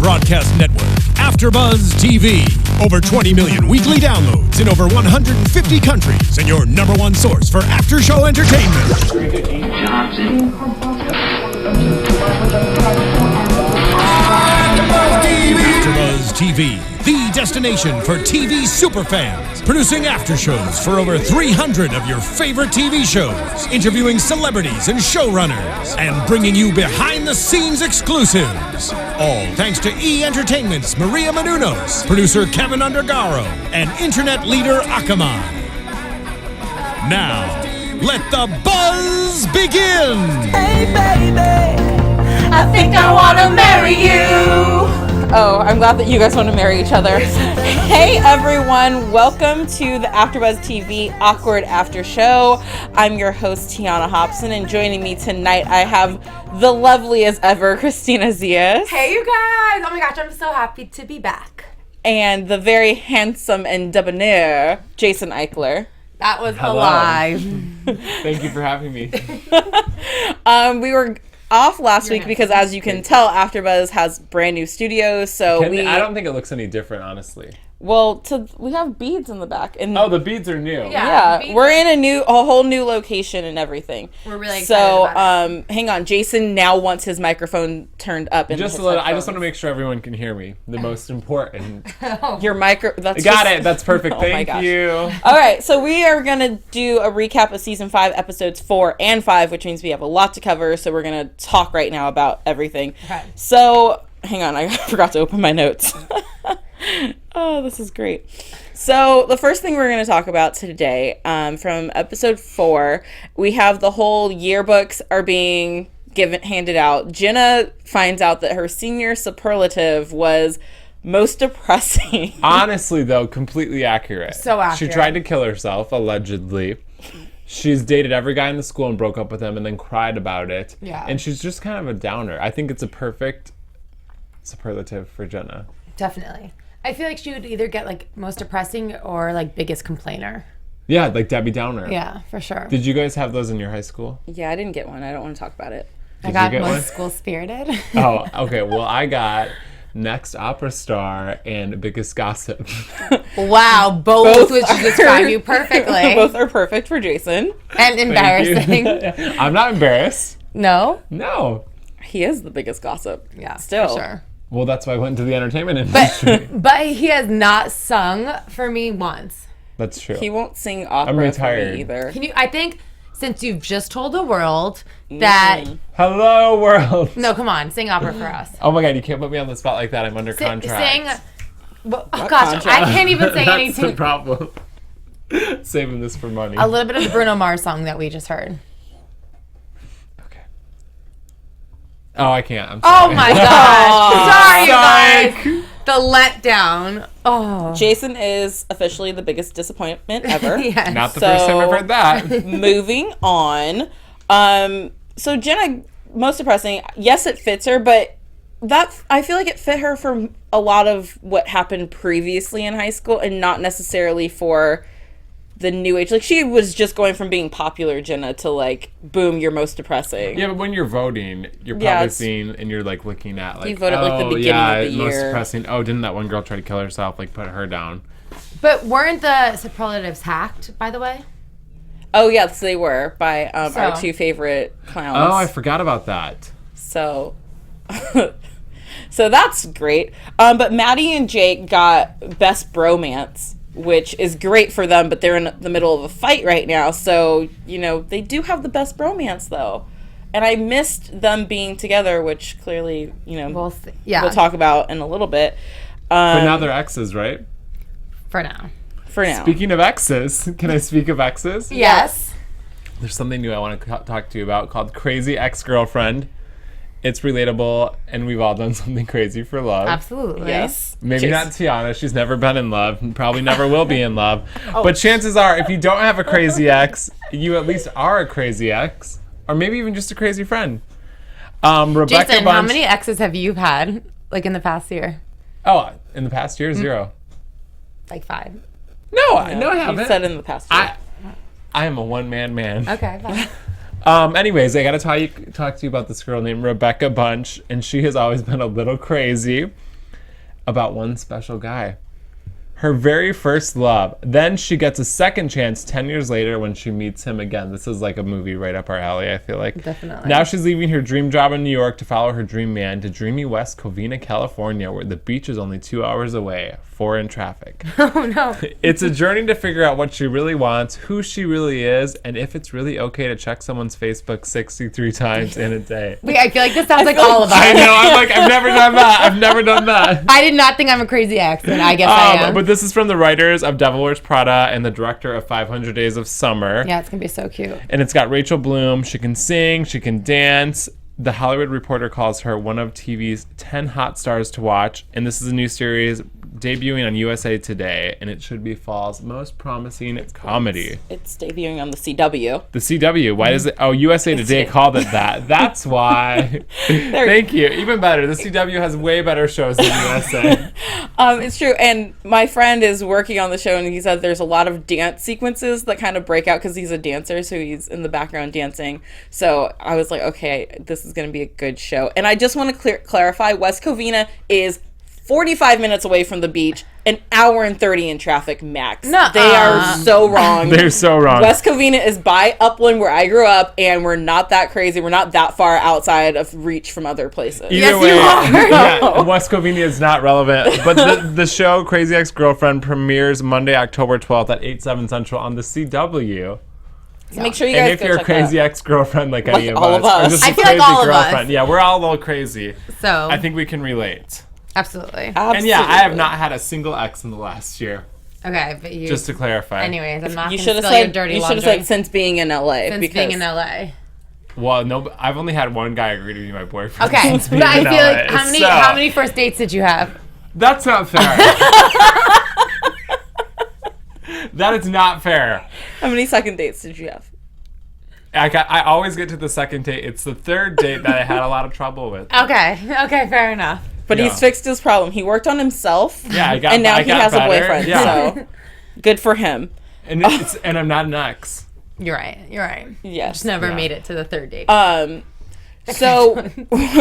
broadcast network, AfterBuzz TV. Over 20 million weekly downloads in over 150 countries, and your number one source for after-show entertainment. AfterBuzz TV, the destination for TV superfans, producing aftershows for over 300 of your favorite TV shows, interviewing celebrities and showrunners, and bringing you behind-the-scenes exclusives. All thanks to E! Entertainment's Maria Menounos, producer Kevin Undergaro, and internet leader Akamai. Now, let the buzz begin! Hey baby, I think I wanna marry you. Oh, I'm glad that you guys want to marry each other. Hey everyone, welcome to the AfterBuzz TV Awkward After Show. I'm your host, Tiana Hobson, and joining me tonight I have the lovely as ever, Christina Zias. Hey you guys! Oh my gosh, I'm so happy to be back. And the very handsome and debonair, Jason Eichler. That was a lie. Thank you for having me. We were off last week because, as you can tell, AfterBuzz has brand new studios. So I don't think it looks any different, honestly. Well, we have beads in the back. And the beads are new. Yeah, we're in a whole new location and everything. We're really excited about it. Hang on, Jason now wants his microphone turned up. Just a little. I just want to make sure everyone can hear me. The most important. Your micro. Got it. That's perfect. Thank you. All right, so we are gonna do a recap of season 5, episodes 4 and 5, which means we have a lot to cover. So we're gonna talk right now about everything. Okay. So hang on, I forgot to open my notes. Oh, this is great. So the first thing we're going to talk about today, from episode 4, we have the whole yearbooks are being handed out. Jenna finds out that her senior superlative was most depressing. Honestly, though, completely accurate. So accurate. She tried to kill herself, allegedly. She's dated every guy in the school and broke up with him and then cried about it. Yeah. And she's just kind of a downer. I think it's a perfect superlative for Jenna. Definitely. I feel like she would either get like most depressing or like biggest complainer. Yeah, like Debbie Downer. Yeah, for sure. Did you guys have those in your high school? Yeah, I didn't get one. I don't want to talk about it. I got you get most one? school spirited. Oh, okay. Well, I got Next Opera Star and Biggest Gossip. Wow, both which describe you perfectly. Both are perfect for Jason. And embarrassing. I'm not embarrassed. No? No. He is the biggest gossip. Yeah, Still. for sure. Well, that's why I went into the entertainment industry. But he has not sung for me once. That's true. He won't sing opera I'm for retired. me either. I think since you've just told the world that... Hello, world. No, come on, sing opera for us. Oh my God, you can't put me on the spot like that. I'm under contract. Sing... Oh gosh, contract? I can't even say That's anything. the problem. Saving this for money. A little bit of the Bruno Mars song that we just heard. Okay. Oh, I can't. I'm sorry. Oh my God. Sorry, you guys. The letdown. Oh. Jason is officially the biggest disappointment ever. Yes. Not the first time I've heard that. Moving on. So Jenna, most depressing. Yes, it fits her, but I feel like it fit her for a lot of what happened previously in high school and not necessarily for the new age. Like, she was just going from being popular Jenna to like, boom, you're most depressing. Yeah, but when you're voting, you're probably seeing and you're like looking at like, you voted like the beginning of the most year. depressing. Oh, didn't that one girl try to kill herself? Like, put her down. But weren't the superlatives hacked, by the way? Oh yes, they were by our two favorite clowns. Oh, I forgot about that. So so that's great. But Maddie and Jake got best bromance, which is great for them, but they're in the middle of a fight right now. So, they do have the best bromance, though. And I missed them being together, which clearly, we'll talk about in a little bit. But now they're exes, right? For now. Speaking of exes, can I speak of exes? Yes. There's something new I want to talk to you about called Crazy Ex-Girlfriend. It's relatable, and we've all done something crazy for love. Absolutely. Yes. Maybe not Tiana. She's never been in love. And probably never will be in love. But chances are, if you don't have a crazy ex, you at least are a crazy ex. Or maybe even just a crazy friend. Rebecca Jason, Bunch, how many exes have you had, like, in the past year? Oh, in the past year, 0. Like 5. No, I haven't. You said in the past year. I am a one-man man. Okay, fine. Anyways, I got to talk to you about this girl named Rebecca Bunch, and she has always been a little crazy. about one special guy. Her very first love. Then she gets a second chance 10 years later when she meets him again. This is like a movie right up our alley, I feel like. Definitely. Now she's leaving her dream job in New York to follow her dream man to dreamy West Covina, California, where the beach is only 2 hours away, 4 in traffic. Oh, no. It's a journey to figure out what she really wants, who she really is, and if it's really okay to check someone's Facebook 63 times in a day. Wait, I feel like this sounds like all of us. I know, I'm like, I've never done that. I've never done that. I did not think I'm a crazy ex, and I guess I am. But this is from the writers of Devil Wears Prada and the director of 500 Days of Summer. Yeah, it's going to be so cute. And it's got Rachel Bloom. She can sing. She can dance. The Hollywood Reporter calls her one of TV's 10 hot stars to watch. And this is a new series debuting on USA Today. And it should be fall's most promising comedy. It's debuting on the CW. The CW. Why does it? Oh, USA Today called it that. That's why. Thank you. Even better. The CW has way better shows than USA. It's true. And my friend is working on the show, and he said there's a lot of dance sequences that kind of break out because he's a dancer, so he's in the background dancing. So I was like, okay, this is going to be a good show. And I just want to clarify, West Covina is 45 minutes away from the beach, an hour and 30 in traffic max. Nuh-uh. They are so wrong. They're so wrong. West Covina is by Upland, where I grew up, and we're not that crazy. We're not that far outside of reach from other places. Either way, yeah, West Covina is not relevant. But the show Crazy Ex-Girlfriend premieres Monday, October 12th at 8/7 Central on the CW. So make sure you guys And if go you're a check crazy that. ex-girlfriend like any of all us, of us. or just I a feel like crazy all of us. girlfriend. Yeah, we're all a little crazy. So, I think we can relate. absolutely. And yeah, I have not had a single ex in the last year. Okay, but you... Just to clarify. Anyways, I'm not You going should to have spill your said. dirty You should laundry. have said since being in LA. Since because being in LA. Well, no, I've only had one guy agree to be my boyfriend. Okay, since but being I in feel like LA, how many first dates did you have? That's not fair. That is not fair. How many second dates did you have? I always get to the second date. It's the third date that I had a lot of trouble with. Okay, fair enough. But Yeah. he's fixed his problem. He worked on himself. Yeah, and now he has better. a boyfriend. Yeah. So good for him. And I'm not an ex. You're right. Yes. Just never Yeah. made it to the third date. So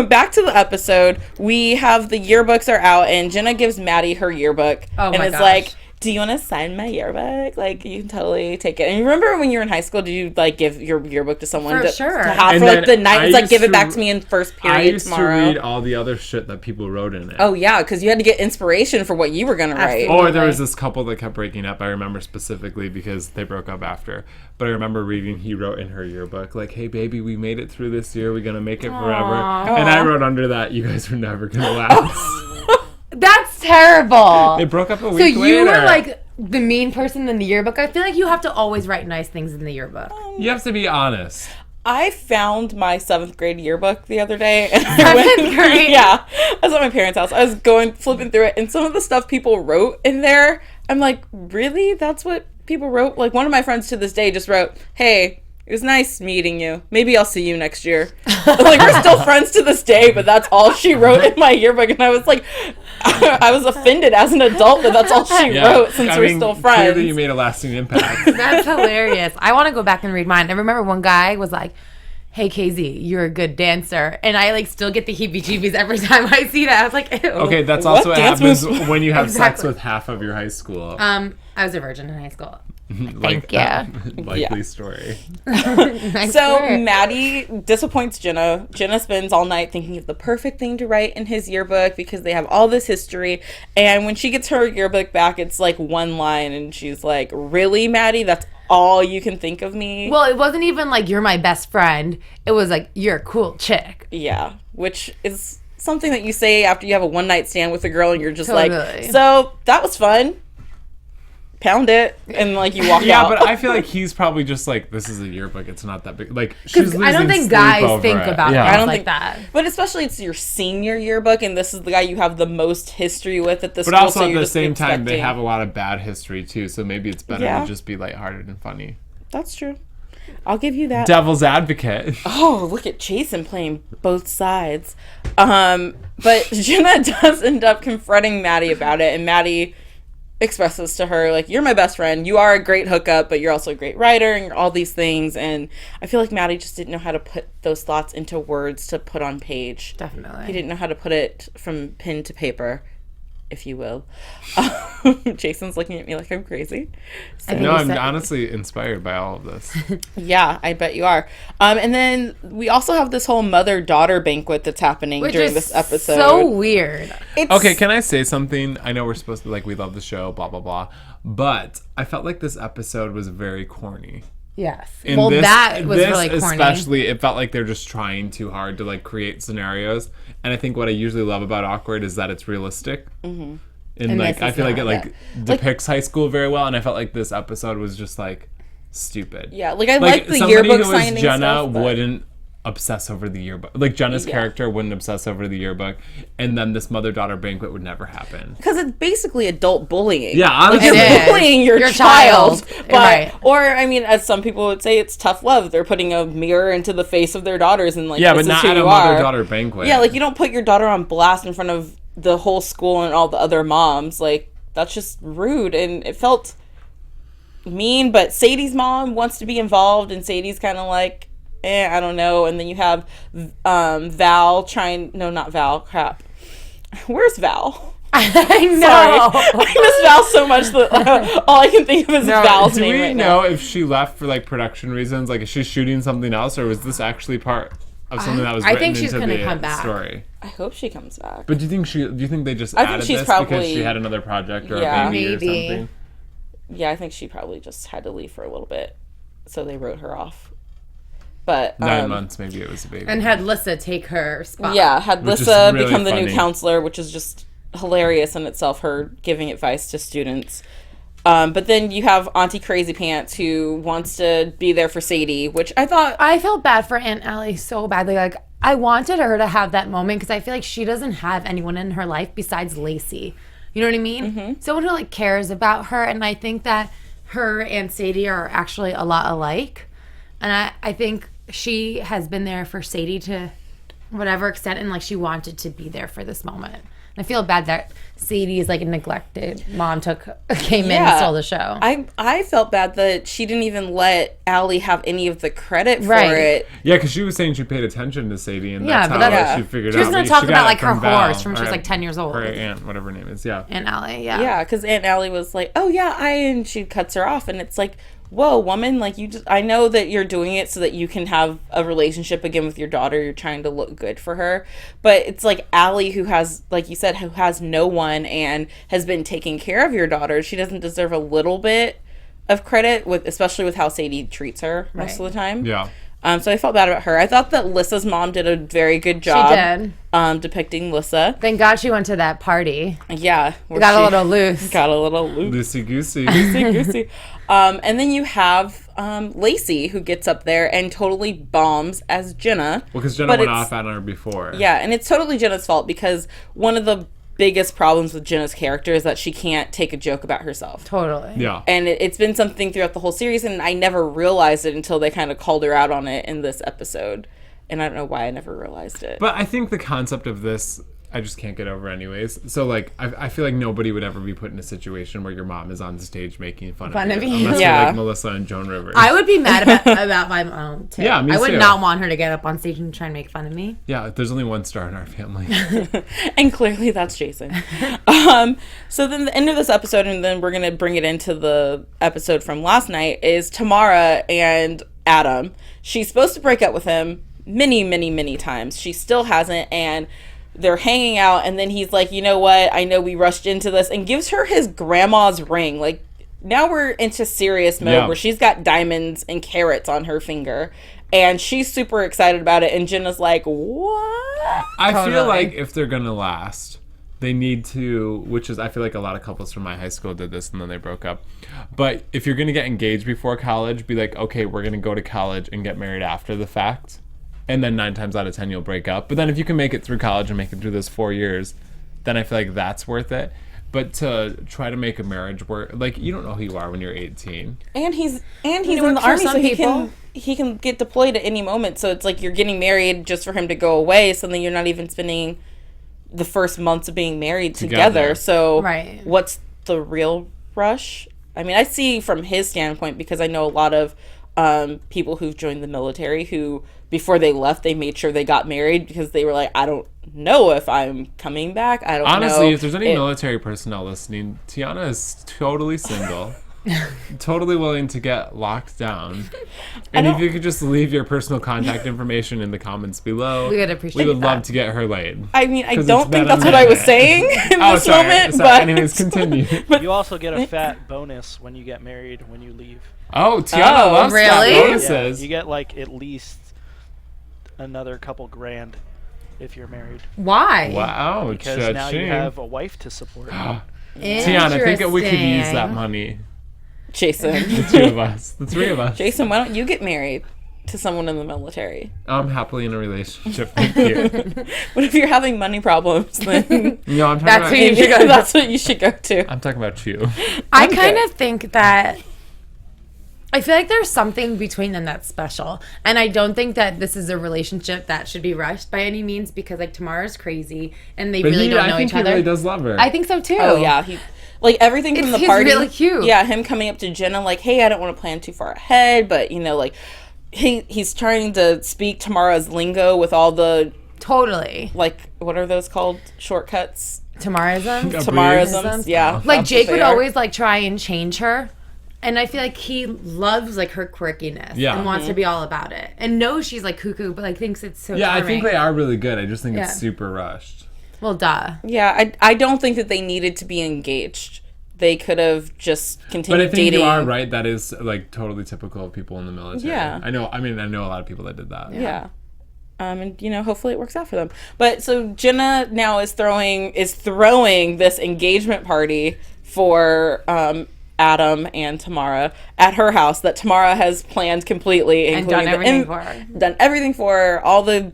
back to the episode. We have the yearbooks are out, and Jenna gives Maddie her yearbook, Oh and my it's gosh. like, do you want to sign my yearbook? Like, you can totally take it. And you remember when you were in high school, did you like give your yearbook to someone For to, sure. to have And for like then the night? I It's like, used give it to- back to me in first I period used tomorrow. to read all the other shit that people wrote in it. Oh yeah, because you had to get inspiration for what you were gonna write. Absolutely. Or there was this couple that kept breaking up. I remember specifically because they broke up after. But I remember reading, he wrote in her yearbook, like, hey, baby, we made it through this year. We're going to make it forever. And I wrote under that, you guys were never going to last. That's terrible. They broke up a So week later. you were like the mean person in the yearbook. I feel like you have to always write nice things in the yearbook. You have to be honest. I found my 7th grade yearbook the other day. And Seventh grade? Yeah. I was at my parents' house. I was flipping through it, and some of the stuff people wrote in there, I'm like, really? That's what people wrote? Like, one of my friends to this day just wrote, hey, it was nice meeting you. Maybe I'll see you next year. Like, we're still friends to this day, but that's all she wrote in my yearbook. And I was like, I was offended as an adult that that's all she wrote since we're still friends. Clearly you made a lasting impact. That's hilarious. I want to go back and read mine. I remember one guy was like, hey, KZ, you're a good dancer. And I like still get the heebie-jeebies every time I see that. I was like, ew. Okay, that's What also what dance happens moves? when you have sex Exactly. with half of your high school. I was a virgin in high school. Like, you. likely Yeah. story. I So swear. Maddie disappoints Jenna. Jenna spends all night thinking of the perfect thing to write in his yearbook because they have all this history. And when she gets her yearbook back, it's like one line, and she's like, really, Maddie? That's all you can think of me? Well, it wasn't even like you're my best friend. It was like you're a cool chick. Yeah, which is something that you say after you have a one-night stand with a girl and you're just like, Totally. so that was fun. Pound it. And like you walk Yeah, out. but I feel like he's probably just like, this is a yearbook. It's not that big. Like, she's Because I don't losing think sleep guys over think it. about Yeah. things I don't like think- that. But especially it's your senior yearbook, and this is the guy you have the most history with at this But school. also so at you're the just same time, they expecting- have a lot of bad history too. So maybe it's better Yeah. to just be lighthearted and funny. That's true. I'll give you that. Devil's advocate. Oh, look at Jason playing both sides. But Jenna does end up confronting Maddie about it, and Maddie expresses to her, like, you're my best friend. You are a great hookup, but you're also a great writer, and you're all these things. And I feel like Maddie just didn't know how to put those thoughts into words to put on page. Definitely. He didn't know how to put it from pen to paper if you will. Jason's looking at me like I'm crazy. So, No, I'm honestly inspired by all of this. yeah, I bet you are. And then we also have this whole mother-daughter banquet that's happening during this episode. So weird. Okay, can I say something? I know we're supposed to we love the show, blah blah blah, but I felt like this episode was very corny. Yes. And well, that was really corny. Especially, it felt like they're just trying too hard to create scenarios. And I think what I usually love about Awkward is that it's realistic. Mm-hmm. And I feel like it depicts high school very well. And I felt like this episode was just stupid. Yeah, I like the yearbook signing Jenna stuff, wouldn't obsess over the yearbook. Jenna's character wouldn't obsess over the yearbook, and then this mother-daughter banquet would never happen. Because it's basically adult bullying. Yeah, honestly. You're bullying your child. But, right. Or, I mean, as some people would say, it's tough love. They're putting a mirror into the face of their daughters and yeah, this but is not who at a you are. mother-daughter banquet. Yeah, you don't put your daughter on blast in front of the whole school and all the other moms. That's just rude, and it felt mean. But Sadie's mom wants to be involved, and Sadie's kind of I don't know. And then you have Val not Val, crap. Where's Val? I know. Sorry. I miss Val so much that all I can think of is Val's name right now. Do we know if she left for production reasons? Is she shooting something else, or was this actually part of something that was written think she's into gonna the come back. story? I hope she comes back. But do you think they just I think added she's this probably- because she had another project or Yeah. a baby Maybe. or something? Yeah, I think she probably just had to leave for a little bit, so they wrote her off. But 9 months, maybe it was a baby. And had Lissa take her spot. yeah, had Which is Lissa really become the new funny. counselor, which is just hilarious in itself, her giving advice to students. But then you have Auntie Crazy Pants, who wants to be there for Sadie, which I thought... I felt bad for Aunt Allie so badly. I wanted her to have that moment because I feel like she doesn't have anyone in her life besides Lacey. You know what I mean? Mm-hmm. Someone who cares about her, and I think that her and Sadie are actually a lot alike. And I think she has been there for Sadie to whatever extent, and she wanted to be there for this moment. And I feel bad that Sadie is a neglected mom came in and stole the show. I felt bad that she didn't even let Allie have any of the credit for it. Yeah, because she was saying she paid attention to Sadie, and Yeah, that's but how she figured out. She was going to She talk got about it her from Val, horse from she was 10 years old. Her aunt, whatever her name is, yeah. Aunt Allie, yeah. Yeah, because Aunt Allie was like, "Oh yeah, and she cuts her off, and it's whoa, woman, I know that you're doing it so that you can have a relationship again with your daughter. You're trying to look good for her. But it's Allie, who has, like you said, who has no one and has been taking care of your daughter. She doesn't deserve a little bit of credit, especially with how Sadie treats her most of the time. Yeah. So I felt bad about her. I thought that Lissa's mom did a very good job. She did. Depicting Lissa. Thank God she went to that party. Yeah. Got a little loose. Got a little loose. Loosey-goosey. Loosey-goosey. And then you have Lacey, who gets up there and totally bombs as Jenna. Well, because Jenna went off on her before. Yeah, and it's totally Jenna's fault because one of the biggest problems with Jenna's character is that she can't take a joke about herself. Totally. Yeah. And it's been something throughout the whole series, and I never realized it until they kind of called her out on it in this episode. And I don't know why I never realized it. But I think the concept of this, I just can't get over anyways. So, I feel like nobody would ever be put in a situation where your mom is on stage making fun of you. Unless you're Melissa and Joan Rivers. I would be mad about my mom, too. Yeah, me I would too. not want her to get up on stage and try and make fun of me. Yeah, there's only one star in our family. And clearly that's Jason. So then the end of this episode, and then we're going to bring it into the episode from last night, is Tamara and Adam. She's supposed to break up with him many, many, many times. She still hasn't, and they're hanging out, and then he's like, you know what, I know we rushed into this, and gives her his grandma's ring. Now we're into serious mode where she's got diamonds and carrots on her finger, and she's super excited about it, and Jenna's like, what? I feel like if they're gonna last, they need to, which is, I feel like a lot of couples from my high school did this and then they broke up. But if you're gonna get engaged before college, be like, okay, we're gonna go to college and get married after the fact. And then 9 times out of 10 you'll break up. But then if you can make it through college and make it through those 4 years, then I feel like that's worth it. But to try to make a marriage work, you don't know who you are when you're 18. And he's in the army, so he can get deployed at any moment. So it's you're getting married just for him to go away. So then you're not even spending the first months of being married together. So what's the real rush? I mean, I see from his standpoint, because I know a lot of people who've joined the military who, before they left, they made sure they got married because they were like, I don't know if I'm coming back. I don't know. Honestly, if there's any military personnel listening, Tiana is totally single. Totally willing to get locked down. And if you could just leave your personal contact information in the comments below, we would appreciate We would that. love to get her laid. I mean, I don't think that's what I was saying in this moment. Sorry. But Anyways, continue. You also get a fat bonus when you get married when you leave. Oh, Tiana loves really? that Yeah, bonuses. you get like at least another couple grand if you're married. Why? Wow, Because now you cha-ching. have a wife to support. Tiana, I think we could use that Interesting. money. Jason, The two of us. The three of us. Jason, why don't you get married to someone in the military? I'm happily in a relationship with you. What if you're having money problems? Then No, I'm talking That's about who you should go to. that's what you should go to. I'm talking about you. I Okay. kind of think that I feel like there's something between them that's special. And I don't think that this is a relationship that should be rushed by any means because like Tamara's crazy and they But really don't know I think each he other. really does love her. I think so too. Oh yeah, he like everything from the He's party. really cute. Yeah, him coming up to Jenna like, "Hey, I don't want to plan too far ahead, but you know, like he's trying to speak Tamara's lingo with all the Totally. like what are those called? Shortcuts, Tamarism. Tamarisms. Yeah, Like that's Jake what would they are. always like try and change her. And I feel like he loves like her quirkiness Yeah. and wants to be all about it. And knows she's like cuckoo, but like thinks it's so Yeah, I charming. think they are really good. I just think Yeah. it's super rushed. Well, duh. Yeah, I don't think that they needed to be engaged. They could have just But I continued think dating. you are right. That is like totally typical of people in the military. Yeah. I know a lot of people that did that. Yeah. And you know, hopefully it works out for them. But so Jenna now is throwing this engagement party for Adam and Tamara at her house that Tamara has planned completely And done including everything for her. Done everything for her, all the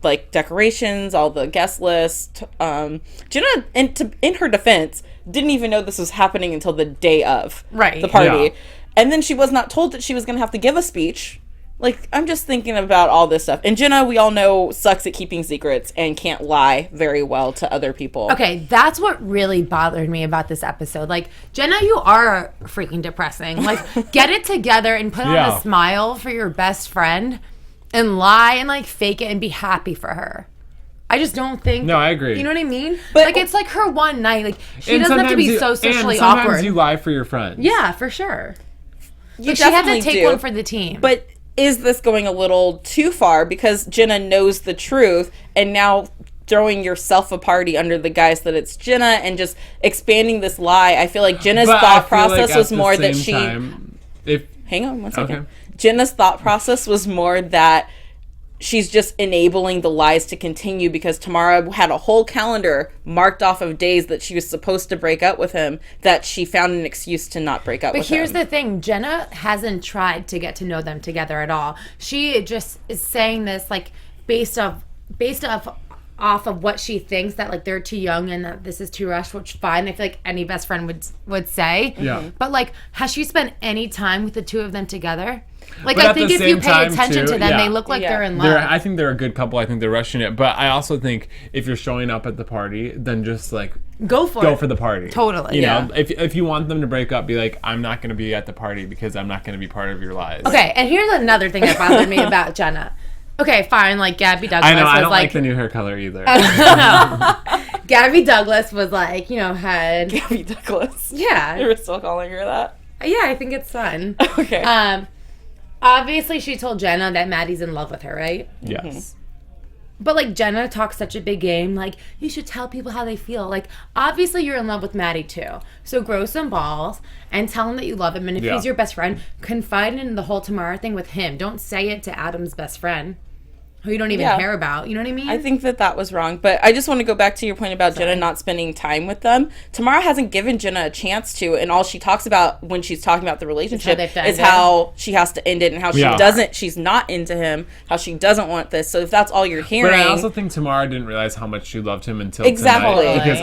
like decorations, all the guest list. Jenna, in her defense, didn't even know this was happening until the day of Right. the party. Yeah. And then she was not told that she was going to have to give a speech. Like, I'm just thinking about all this stuff. And Jenna, we all know, sucks at keeping secrets and can't lie very well to other people. Okay, that's what really bothered me about this episode. Like, Jenna, you are freaking depressing. Like, get it together and put on Yeah. a smile for your best friend and lie and, like, fake it and be happy for her. I just don't think... No, I agree. You know what I mean? But- like, it's like her one night. Like, she And doesn't have to be sometimes so socially and sometimes awkward. you lie for your friends. Yeah, for sure. You But she had to definitely take do. one for the team. But is this going a little too far? Because Jenna knows the truth, and now throwing yourself a party under the guise that it's Jenna and just expanding this lie. I feel like Jenna's But I thought feel like process at was the more that same she... time, if Hang on one second. Okay. Jenna's thought process was more that she's just enabling the lies to continue because Tamara had a whole calendar marked off of days that she was supposed to break up with him that she found an excuse to not break up But with him. here's the thing, Jenna hasn't tried to get to know them together at all. She just is saying this like based off of what she thinks that like they're too young and that this is too rushed, which fine. I feel like any best friend would say. Yeah. But like, has she spent any time with the two of them together? Like, But I at think the if you same pay time, attention too, to them, yeah. they look like Yeah. they're in love. I think they're a good couple. I think they're rushing it. But I also think if you're showing up at the party, then just like Go for go it. for the party. Totally, You yeah. know, if you want them to break up, be like, I'm not going to be at the party because I'm not going to be part of your lies. Okay, and here's another thing that bothered me about Jenna. Okay, fine, like Gabby Douglas I know. was I don't like like the new hair color either. Gabby Douglas was like, you know, had Gabby Douglas. yeah. You're still calling her that? Yeah, I think it's fun. Okay. Obviously she told Jenna that Maddie's in love with her, right? Yes. But like Jenna talks such a big game, like you should tell people how they feel. Like obviously you're in love with Maddie too. So grow some balls and tell him that you love him. And if Yeah. he's your best friend, confide in the whole Tamara thing with him. Don't say it to Adam's best friend, who you don't even Yeah. care about. You know what I mean? I think that was wrong. But I just want to go back to your point about Jenna not spending time with them. Tamara hasn't given Jenna a chance to, and all she talks about when she's talking about the relationship they have to is end it. how she has to end it and how Yeah. she's not into him, how she doesn't want this. So if that's all you're hearing... But I also think Tamara didn't realize how much she loved him until Exactly. tonight. Because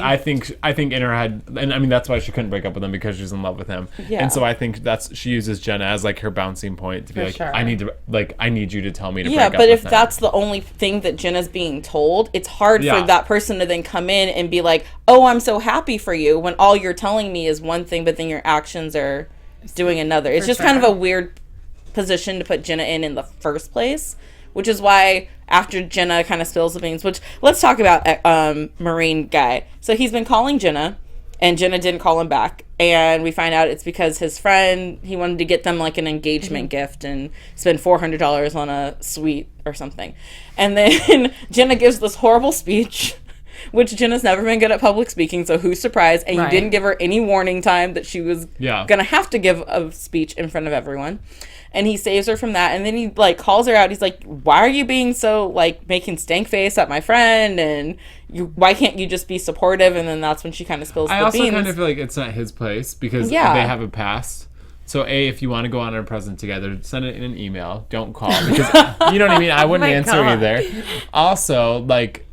I think in her head, and I mean that's why she couldn't break up with him because she's in love with him. Yeah. And so I think she uses Jenna as like her bouncing point to be For like, sure. I need you to tell me to Yeah, break up but with if him. that's the only thing that Jenna's being told, it's hard Yeah. for that person to then come in and be like, oh, I'm so happy for you, when all you're telling me is one thing, but then your actions are doing another. It's For just kind of sure. a weird position to put Jenna in the first place, which is why after Jenna kind of spills the beans, which let's talk about Marine guy. So he's been calling Jenna, and Jenna didn't call him back. And we find out it's because his friend, he wanted to get them like an engagement gift and spend $400 on a suite or something. And then Jenna gives this horrible speech, which Jenna's never been good at public speaking, so who's surprised? And you didn't give her any warning time that she was going to have to give a speech in front of everyone. And he saves her from that, and then he like calls her out. He's like, "Why are you being so like making stank face at my friend? And why can't you just be supportive?" And then that's when she kind of spills the beans. I also kind of feel like it's not his place because they have a past. So if you want to go on a present together, send it in an email. Don't call because you know what I mean. I wouldn't answer either. Also, like,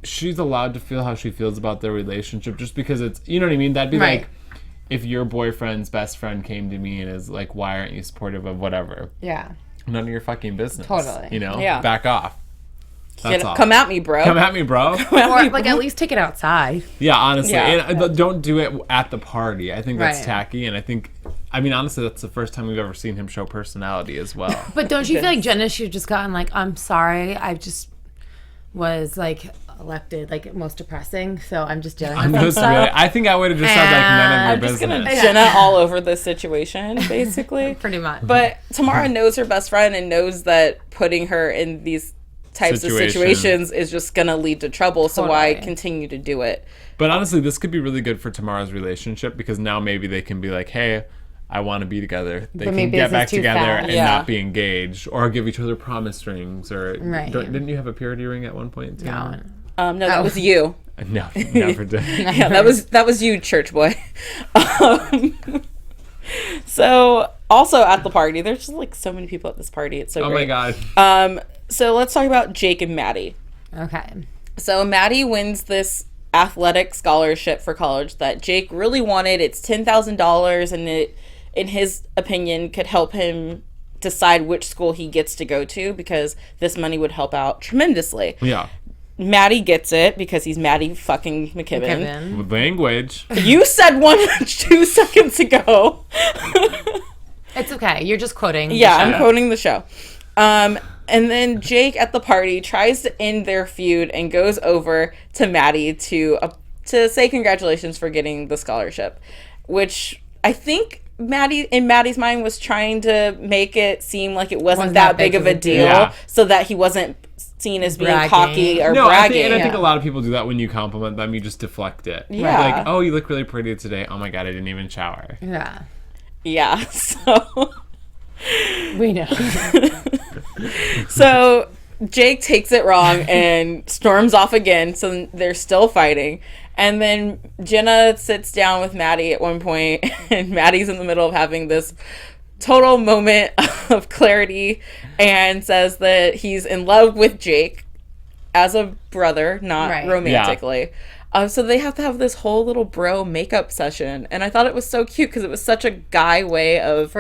she's allowed to feel how she feels about their relationship, just because it's, you know what I mean. That'd be like, if your boyfriend's best friend came to me and is like, "Why aren't you supportive of whatever?" Yeah. None of your fucking business. Totally. You know? Yeah. Back off. That's all. Come at me, bro. Come at me, bro. Or like at least take it outside. Yeah, honestly. Yeah. And don't do it at the party. I think that's tacky, and I mean, honestly, that's the first time we've ever seen him show personality as well. But don't you feel like Jenna should have just gotten like, "I'm sorry, I just was like elected like most depressing, so I'm just dealing with stuff." I think I would have just said like none of your business. I'm just gonna Jenna all over this situation, basically. Pretty much. But Tamara knows her best friend and knows that putting her in these types of situations is just gonna lead to trouble. So why continue to do it? But honestly, this could be really good for Tamara's relationship, because now maybe they can be like, "Hey, I want to be together." They can get back together and not be engaged, or give each other promise rings. Or didn't you have a purity ring at one point too? No, that was you. No, never did. Yeah, that was you, church boy. So also at the party, there's just like so many people at this party. It's so great. Oh my god. So let's talk about Jake and Maddie. Okay. So Maddie wins this athletic scholarship for college that Jake really wanted. It's $10,000, and it, in his opinion, could help him decide which school he gets to go to, because this money would help out tremendously. Yeah. Maddie gets it because he's Maddie fucking McKibben. With language. You said 2 seconds ago. It's okay. You're just quoting. Yeah, I'm quoting the show. And then Jake at the party tries to end their feud and goes over to Maddie to say congratulations for getting the scholarship, which I think Maddie's mind was trying to make it seem like it wasn't that big of a deal, so that he wasn't seen as being cocky or bragging. I think a lot of people do that when you compliment them. You just deflect it. Yeah. Like, "Oh, you look really pretty today. Oh my god, I didn't even shower." Yeah. Yeah. So we know. So Jake takes it wrong and storms off again. So they're still fighting. And then Jenna sits down with Maddie at one point, and Maddie's in the middle of having this total moment of clarity and says that he's in love with Jake as a brother, not romantically. So they have to have this whole little bro makeup session. And I thought it was so cute because it was such a guy way of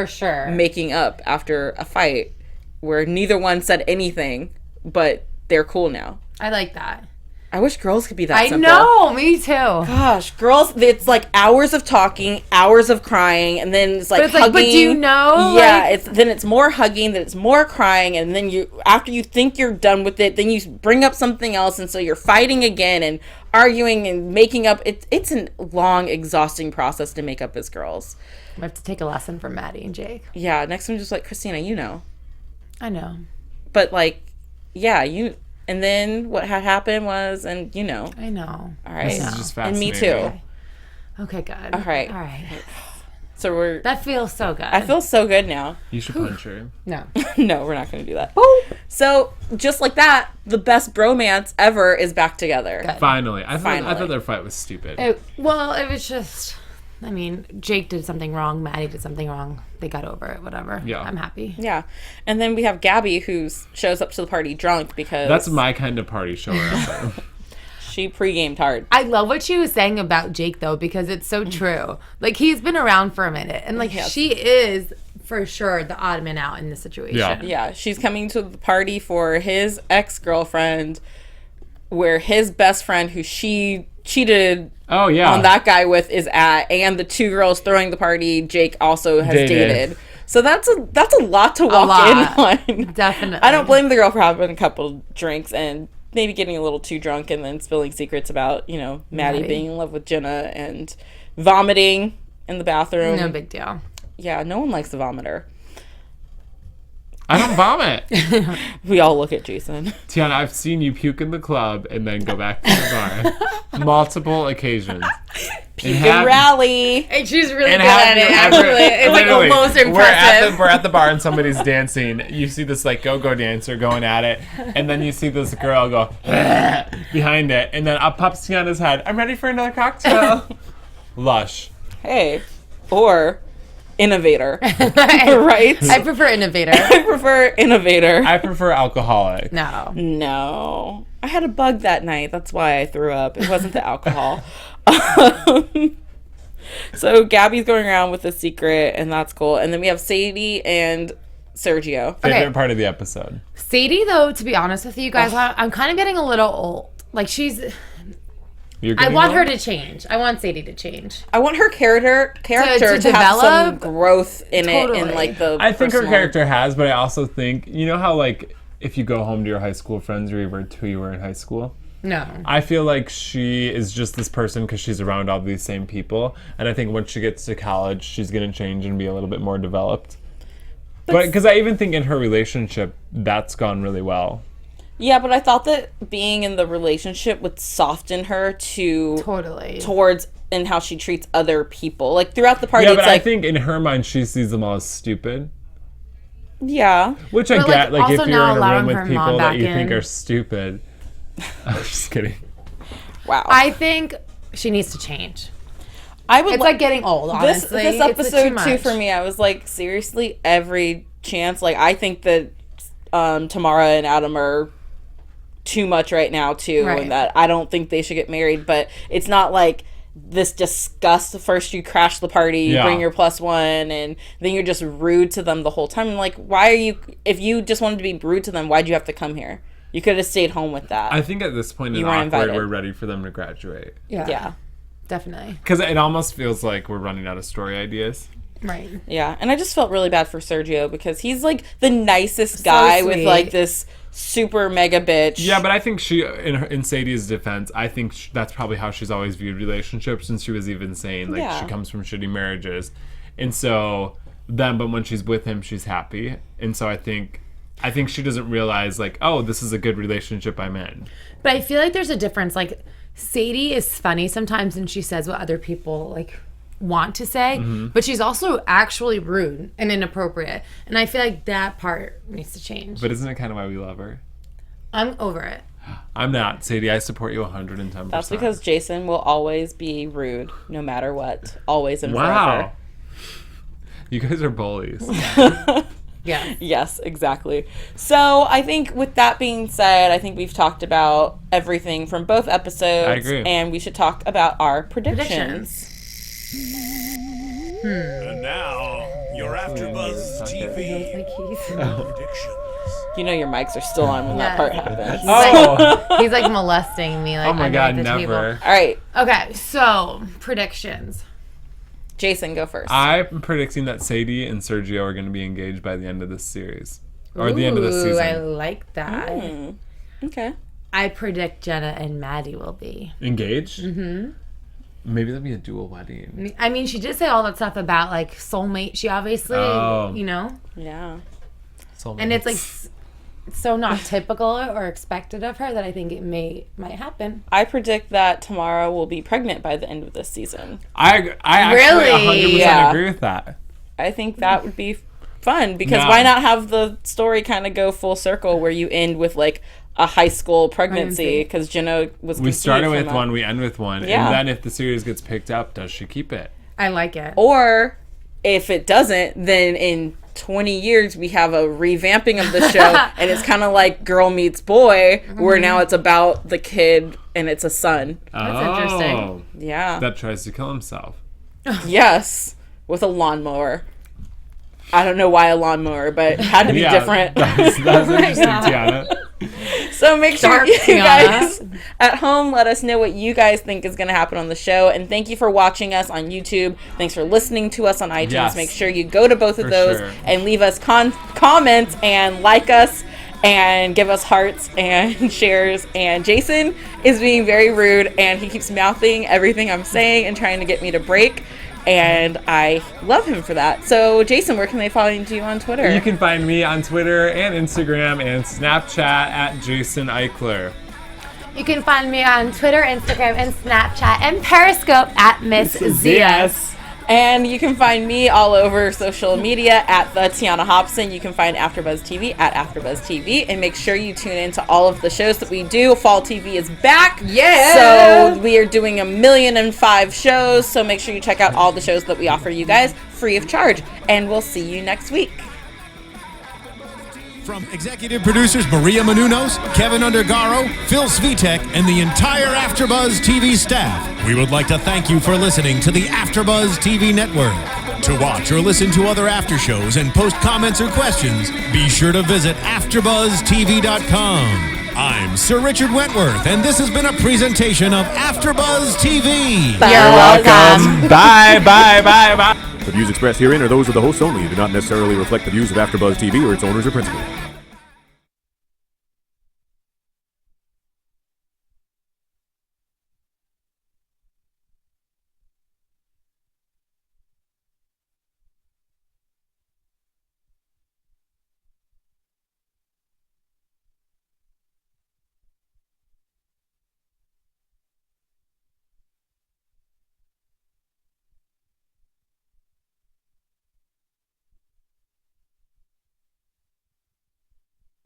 making up after a fight where neither one said anything, but they're cool now. I like that. I wish girls could be that simple. I know, me too. Gosh, girls, it's like hours of talking, hours of crying, and then it's like hugging. Like, but do you know? Yeah, then it's more hugging, then it's more crying, and then after you think you're done with it, then you bring up something else, and so you're fighting again and arguing and making up. It's a long, exhausting process to make up as girls. We have to take a lesson from Maddie and Jake. Yeah, next one just like, Christina, you know. I know. But like, yeah, you... And then what had happened was, and you know. I know. All right. This is just And fascinating. me too. Okay, good. All right. All right. So that feels so good. I feel so good now. You should punch her. No. No, we're not going to do that. So just like that, the best bromance ever is back together. Good. Finally. I thought their fight was stupid. It was just... I mean, Jake did something wrong. Maddie did something wrong. They got over it. Whatever. Yeah. I'm happy. Yeah. And then we have Gabby, who shows up to the party drunk because... That's my kind of party shower. She pre-gamed hard. I love what she was saying about Jake, though, because it's so true. Like, he's been around for a minute. And, like, she is, for sure, the odd man out in this situation. Yeah. She's coming to the party for his ex-girlfriend, where his best friend, who she cheated on that guy with, is at, and the 2 girls throwing the party Jake also has dated. So that's a lot to walk in on. Definitely. I don't blame the girl for having a couple drinks and maybe getting a little too drunk and then spilling secrets about, Maddie being in love with Jenna and vomiting in the bathroom. No big deal. Yeah, no one likes the vomiter. I don't vomit. We all look at Jason. Tiana, I've seen you puke in the club and then go back to the bar. Multiple occasions. Puke and rally. And she's really And good at it, actually. It's like literally, almost impressive. We're at the bar and somebody's dancing. You see this like go-go dancer going at it, and then you see this girl go behind it, and then up pops Tiana's head. I'm ready for another cocktail. Lush. Hey. Or innovator. Right? I prefer innovator. I prefer innovator. I prefer alcoholic. No. I had a bug that night. That's why I threw up. It wasn't the alcohol. So Gabby's going around with a secret, and that's cool. And then we have Sadie and Sergio. Favorite part of the episode. Sadie, though, to be honest with you guys, I'm kind of getting a little old. Like, I want her to change. I want Sadie to change. I want her character to have develop, some growth in it, in like the. I think her personal- character has, but I also think how like if you go home to your high school friends, you revert to who you were in high school. No. I feel like she is just this person because she's around all these same people, and I think once she gets to college, she's gonna change and be a little bit more developed. But because I even think in her relationship, that's gone really well. Yeah, but I thought that being in the relationship would soften her towards and how she treats other people. Like throughout the party, Yeah, but it's I like, think in her mind, she sees them all as stupid. Yeah. Which I But, get, like if also you're now in a room allowing with her people mom that back you think in. are stupid. I'm just kidding. Wow. I think she needs to change. I would It's like getting old, honestly. This It's episode too too much. for me, I was like, seriously, every chance. Like, I think that Tamara and Adam are too much right now too, Right. and that I don't think they should get married. But it's not like this disgust. First you crash the party, you bring your plus one, and then you're just rude to them the whole time. I'm like, why are you? If you just wanted to be rude to them, why'd you have to come here? You could have stayed home with that. I think at this point in You weren't Awkward, invited. we're ready for them to graduate. Yeah. Definitely. Because it almost feels like we're running out of story ideas. Right. Yeah, and I just felt really bad for Sergio because he's like the nicest guy with sweet. like this super mega bitch. Yeah, but I think she, in Sadie's defense, I think that's probably how she's always viewed relationships, and she was even saying like Yeah. she comes from shitty marriages, and so but when she's with him, she's happy, and so I think she doesn't realize like, oh, this is a good relationship I'm in. But I feel like there's a difference. Like, Sadie is funny sometimes and she says what other people like want to say, but she's also actually rude and inappropriate. And I feel like that part needs to change. But isn't it kind of why we love her? I'm over it. I'm not, Sadie. I support you 110%. That's because Jason will always be rude, no matter what. Always and wow, forever. you guys are bullies. Yeah. Yes, exactly. So I think with that being said, I think we've talked about everything from both episodes. I agree. And we should talk about our predictions. And now, your AfterBuzz TV predictions. You know your mics are still on when that part happens. Oh, He's like molesting me. Like, oh my God, underneath the never. table. All right, Okay, so predictions. Jason, go first. I'm predicting that Sadie and Sergio are going to be engaged by the end of this series. Or the end of the Ooh, season. I like that. Okay. I predict Jenna and Maddie will be. Engaged? Mm-hmm. Maybe that'll be a dual wedding. I mean, she did say all that stuff about like soulmate. She obviously, you know, Yeah. and it's like it's so not typical or expected of her that I think it might happen. I predict that Tamara will be pregnant by the end of this season. I actually Really? 100% Yeah. agree with that. I think that would be fun because No. why not have the story kind of go full circle where you end with like a high school pregnancy because Jenna was We conceived started from with that. one, we end with one. Yeah. And then if the series gets picked up, does she keep it? I like it. Or if it doesn't, then in 20 years we have a revamping of the show and it's kind of like Girl Meets Boy where now it's about the kid and it's a son. That's interesting. Yeah. That tries to kill himself. Yes. With a lawnmower. I don't know why a lawnmower, but it had to be different. That's interesting, Tiana. So make sure Dark, you Tiana. guys at home let us know what you guys think is going to happen on the show. And thank you for watching us on YouTube. Thanks for listening to us on iTunes. Yes. Make sure you go to both of For those sure. and leave us comments and like us and give us hearts and shares. And Jason is being very rude and he keeps mouthing everything I'm saying and trying to get me to break. And I love him for that. So, Jason, where can they find you on Twitter? You can find me on Twitter and Instagram and Snapchat at Jason Eichler. You can find me on Twitter, Instagram, and Snapchat, and Periscope at Miss Zias. And you can find me all over social media at the Tiana Hobson. You can find AfterBuzz TV at AfterBuzz TV. And make sure you tune in to all of the shows that we do. Fall TV is back. Yeah. So we are doing 1,000,005 shows. So make sure you check out all the shows that we offer you guys free of charge. And we'll see you next week. From executive producers Maria Menounos, Kevin Undergaro, Phil Svitek, and the entire AfterBuzz TV staff, we would like to thank you for listening to the AfterBuzz TV network. To watch or listen to other after shows and post comments or questions, be sure to visit AfterBuzzTV.com. I'm Sir Richard Wentworth, and this has been a presentation of AfterBuzz TV. Bye. You're welcome. Bye, bye, bye, bye. The views expressed herein are those of the hosts only and do not necessarily reflect the views of AfterBuzz TV or its owners or principals.